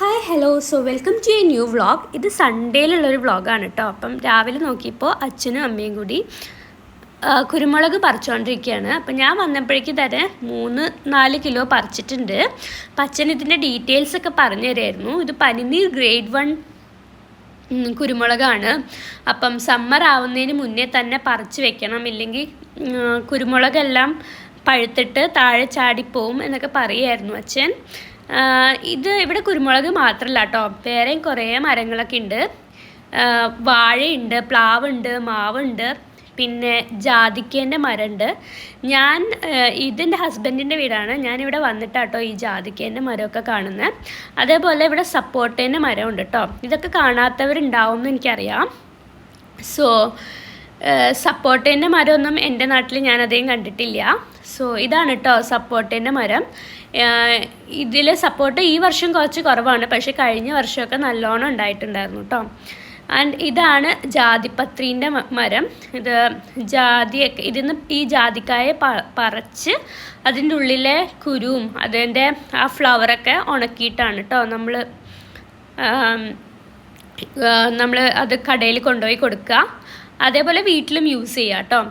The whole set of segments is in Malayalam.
Hi hello welcome to a new vlog. ഇത് സൺഡേയിലുള്ളൊരു വ്ളോഗാണ് കേട്ടോ. അപ്പം രാവിലെ നോക്കിയപ്പോൾ അച്ഛനും അമ്മയും കൂടി കുരുമുളക് പറിച്ചുകൊണ്ടിരിക്കുകയാണ്. അപ്പം ഞാൻ വന്നപ്പോഴേക്കും തന്നെ 3-4 കിലോ പറിച്ചിട്ടുണ്ട്. അപ്പം അച്ഛൻ ഇതിൻ്റെ ഡീറ്റെയിൽസൊക്കെ പറഞ്ഞു തരുമായിരുന്നു. ഇത് പനിനീർ ഗ്രേഡ് 1 കുരുമുളകാണ്. അപ്പം സമ്മർ ആവുന്നതിന് മുന്നേ തന്നെ പറിച്ച് വെക്കണം, ഇല്ലെങ്കിൽ കുരുമുളകെല്ലാം പഴുത്തിട്ട് താഴെ ചാടിപ്പോവും എന്നൊക്കെ പറയുമായിരുന്നു അച്ഛൻ. ഇത് ഇവിടെ കുരുമുളക് മാത്രമല്ല കേട്ടോ, വേറെയും കുറേ മരങ്ങളൊക്കെ ഉണ്ട്. വാഴയുണ്ട്, പ്ലാവുണ്ട്, മാവുണ്ട്, പിന്നെ ജാതിക്കേൻ്റെ മരമുണ്ട്. ഇതെൻ്റെ ഹസ്ബൻഡിൻ്റെ വീടാണ്. ഞാനിവിടെ വന്നിട്ടാട്ടോ ഈ ജാതിക്കേൻ്റെ മരമൊക്കെ കാണുന്നത്. അതേപോലെ ഇവിടെ സപ്പോർട്ടേൻ്റെ മരമുണ്ട് കേട്ടോ. ഇതൊക്കെ കാണാത്തവരുണ്ടാവും എന്ന് എനിക്കറിയാം. സപ്പോർട്ടേൻ്റെ മരമൊന്നും എൻ്റെ നാട്ടിൽ ഞാനധികം കണ്ടിട്ടില്ല. ഇതാണ് കേട്ടോ സപ്പോർട്ടേൻ്റെ മരം. ഇതിൽ സപ്പോർട്ട് ഈ വർഷം കുറച്ച് കുറവാണ്, പക്ഷേ കഴിഞ്ഞ വർഷമൊക്കെ നല്ലോണം ഉണ്ടായിട്ടുണ്ടായിരുന്നു കേട്ടോ. ആൻഡ് ഇതാണ് ജാതിപത്രീൻ്റെ മരം. ഇത് ജാതിയൊക്കെ ഈ ജാതിക്കായ പറിച്ച് അതിൻ്റെ ഉള്ളിലെ കുരുവും അതിൻ്റെ ആ ഫ്ലവറൊക്കെ ഉണക്കിയിട്ടാണ് കേട്ടോ നമ്മൾ അത് കടയിൽ കൊണ്ടുപോയി കൊടുക്കുക. അതേപോലെ വീട്ടിലും യൂസ് ചെയ്യുക കേട്ടോ.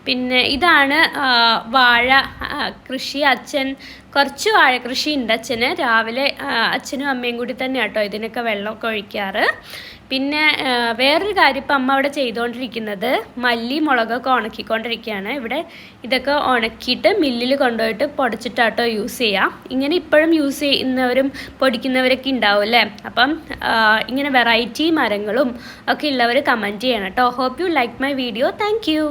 പിന്നെ ഇതാണ് വാഴ കൃഷി. അച്ഛൻ കുറച്ച് വാഴ കൃഷി ഉണ്ട് അച്ഛന്. രാവിലെ അച്ഛനും അമ്മയും കൂടി തന്നെ കേട്ടോ ഇതിനൊക്കെ വെള്ളമൊക്കെ ഒഴിക്കാറ്. പിന്നെ വേറൊരു കാര്യം, ഇപ്പം അമ്മ അവിടെ ചെയ്തുകൊണ്ടിരിക്കുന്നത് മല്ലി മുളകൊക്കെ ഉണക്കിക്കൊണ്ടിരിക്കുകയാണ്. ഇവിടെ ഇതൊക്കെ ഉണക്കിയിട്ട് മില്ലിൽ കൊണ്ടുപോയിട്ട് പൊടിച്ചിട്ടാട്ടോ യൂസ് ചെയ്യാം. ഇങ്ങനെ ഇപ്പോഴും യൂസ് ചെയ്യുന്നവരും പൊടിക്കുന്നവരൊക്കെ ഉണ്ടാവും അല്ലേ. അപ്പം ഇങ്ങനെ വെറൈറ്റി മരങ്ങളും ഒക്കെ ഉള്ളവർ കമൻറ്റ് ചെയ്യണം കേട്ടോ. Hope you like my video. Thank U.